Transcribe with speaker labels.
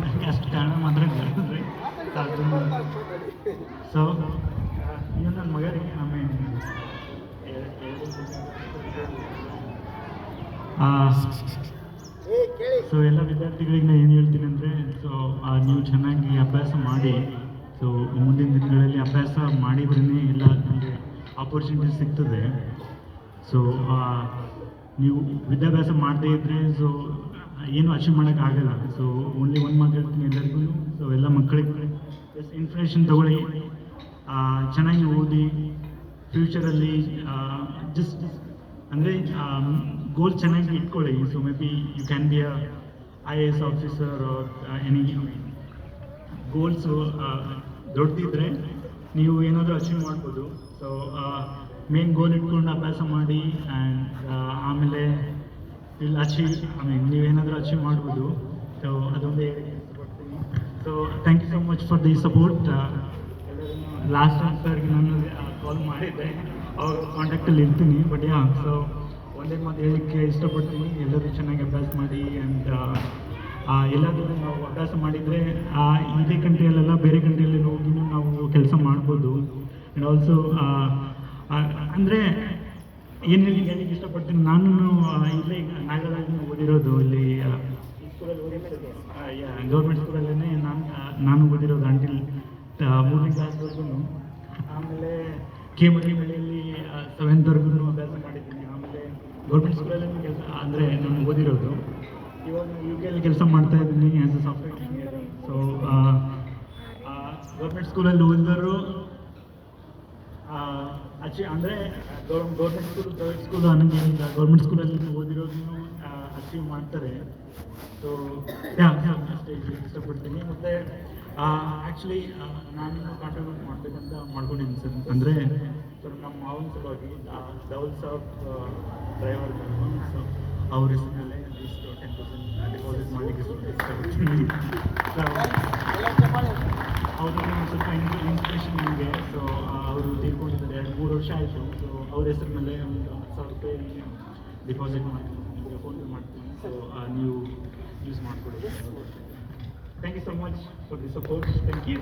Speaker 1: ನನಗೆ ಅಷ್ಟು ಕನ್ನಡ ಮಾತ್ರ ಬರ್ತದೆ. ಸೊ ಇನ್ನು ನನ್ನ ಮಗ ರೀ ಆಮೇಲೆ ಸೊ ಎಲ್ಲ ವಿದ್ಯಾರ್ಥಿಗಳಿಗೆ ನಾನು ಏನು ಹೇಳ್ತೀನಿ ಅಂದರೆ, ಸೊ ನೀವು ಚೆನ್ನಾಗಿ ಅಭ್ಯಾಸ ಮಾಡಿ. ಸೊ ಮುಂದಿನ ದಿನಗಳಲ್ಲಿ ಅಭ್ಯಾಸ ಮಾಡಿದ್ರೇ ಎಲ್ಲ ನಮಗೆ ಆಪರ್ಚುನಿಟಿ ಸಿಗ್ತದೆ. ಸೊ ನೀವು ವಿದ್ಯಾಭ್ಯಾಸ ಮಾಡದೇ ಇದ್ದರೆ ಸೊ ಏನು ಅಚೀವ್ ಮಾಡೋಕ್ಕಾಗಲ್ಲ. ಸೊ ಓನ್ಲಿ ಒಂದು ಮಾತು ಹೇಳ್ತೀನಿ ಎಲ್ಲರಿಗೂ, ಸೊ ಎಲ್ಲ ಮಕ್ಕಳಿಗೆ ಜಸ್ಟ್ ಇನ್ಫಾರ್ಮೇಷನ್ ತೊಗೊಳ್ಳಿ, ಚೆನ್ನಾಗಿ ಓದಿ. ಫ್ಯೂಚರಲ್ಲಿ ಜಸ್ಟ್ ಅಂದರೆ ಗೋಲ್ ಚೆನ್ನಾಗಿ ಇಟ್ಕೊಳ್ಳಿ. So maybe you can be a IAS officer or any goals ದೊಡ್ಡದಿದ್ದರೆ ನೀವು ಏನಾದರೂ ಅಚೀವ್ ಮಾಡ್ಬೋದು. ಸೊ ಮೇನ್ ಗೋಲ್ ಇಟ್ಕೊಂಡು ಅಭ್ಯಾಸ ಮಾಡಿ ಆ್ಯಂಡ್ ಆಮೇಲೆ ಇಲ್ಲಿ ಅಚೀವ್ ನೀವೇನಾದರೂ ಅಚೀವ್ ಮಾಡ್ಬೋದು. ಸೊ ಅದೊಂದೇ ಇಷ್ಟಪಡ್ತೀನಿ. So thank you so much for the support. Last time ಸರ್ಗೆ ನಾನು ಕಾಲ್ ಮಾಡಿದ್ದೆ, ಅವ್ರ ಕಾಂಟ್ಯಾಕ್ಟಲ್ಲಿ ಇರ್ತೀನಿ. ಬಟ್ ಸೊ ಒಂದೇ ಮಾತು ಹೇಳಲಿಕ್ಕೆ ಇಷ್ಟಪಡ್ತೀನಿ, ಎಲ್ಲರೂ ಚೆನ್ನಾಗಿ ಅಭ್ಯಾಸ ಮಾಡಿ. ಆ್ಯಂಡ್ ಎಲ್ಲಾದರೂ ನಾವು ಅಭ್ಯಾಸ ಮಾಡಿದರೆ ಇದೇ ಕಂಟ್ರಿಯಲ್ಲೆಲ್ಲ ಬೇರೆ ಕಂಟ್ರಿಯಲ್ಲಿ ಹೋಗಿನೂ ನಾವು ಕೆಲಸ ಮಾಡ್ಬೋದು. ಆ್ಯಂಡ್ ಆಲ್ಸೋ ಅಂದರೆ ಏನು ಹೇಳಲಿಕ್ಕೆ ಇಷ್ಟಪಡ್ತೀನಿ, ನಾನು ಇಲ್ಲೇ ನಾಗರಾಜ್ ಓದಿರೋದು, ಇಲ್ಲಿ ಸ್ಕೂಲಲ್ಲಿ ಓದಿರೋದು, ಗೌರ್ಮೆಂಟ್ ಸ್ಕೂಲಲ್ಲೇ ನಾನು ಓದಿರೋದು ಅಂಟಿಲ್ 3ನೇ ಕ್ಲಾಸ್ವರೆಗೂ. ಆಮೇಲೆ ಕೆಮರಿಮಳೆಯಲ್ಲಿ 7th ಅಭ್ಯಾಸ ಮಾಡಿದ್ದೀನಿ. ಆಮೇಲೆ ಗೌರ್ಮೆಂಟ್ ಸ್ಕೂಲಲ್ಲಿ ಕೆಲಸ ಅಂದರೆ ನಾನು ಓದಿರೋದು. ಇವಾಗ UK ಅಲ್ಲಿ ಕೆಲಸ ಮಾಡ್ತಾ ಇದ್ದೀನಿ as a software engineer. So government ಸ್ಕೂಲಲ್ಲಿ ಓದಿದವರು ಅಂದರೆ ಗೌರ್ಮೆಂಟ್ ಸ್ಕೂಲ್ ಪ್ರೈವೇಟ್ ಸ್ಕೂಲ್ ಅನ್ನೋಂಗೇನಿಲ್ಲ, ಗೌರ್ಮೆಂಟ್ ಸ್ಕೂಲಲ್ಲಿ ಓದಿರೋದನ್ನು ಅಚೀವ್ ಮಾಡ್ತಾರೆ. ಸೊ ಅಷ್ಟೇ ಇಷ್ಟಪಡ್ತೀನಿ. ಮತ್ತು ಆ್ಯಕ್ಚುಲಿ ನಾನು ಕಾಂಟ್ರಿಬ್ಯೂಟ್ ಮಾಡಬೇಕಂತ ಮಾಡ್ಕೊಂಡಿದ್ದೀನಿ ಸರ್. ಅಂದರೆ ಸರ್ ನಮ್ಮ ಮಾವನ ಸಲುವಾಗಿ ಡಬಲ್ ಸಾಫ್ ಡ್ರೈವರ್, ಸೊ ಅವ್ರ ಹೆಸರಿನಲ್ಲೇ ಇಷ್ಟು 10% ಡಿಪಾಸಿಟ್ ಮಾಡಲಿಕ್ಕೆ ಇಷ್ಟಪಡ್ತೀನಿ. ಸೊ ಅವ್ರಿಗೆ ಸ್ವಲ್ಪ ಇನ್ಸ್ಪಿರೇಷನ್ ನನಗೆ. ಸೊ ಅವರು ತೀರ್ಕೊಂಡಿದ್ದಾರೆ 2-3 ವರ್ಷ ಆಯಿತು. ಸೊ ಅವ್ರ ಹೆಸರು ಮೇಲೆ ಒಂದು 10,000 ರೂಪಾಯಿ ಡಿಪಾಸಿಟ್ ಮಾಡ್ತೀನಿ, ಫೋನ್ ಮಾಡ್ತೀನಿ. ಸೊ ನೀವು ಯೂಸ್ ಮಾಡಿಕೊಡಿ. Thank you so much for the support. Thank you.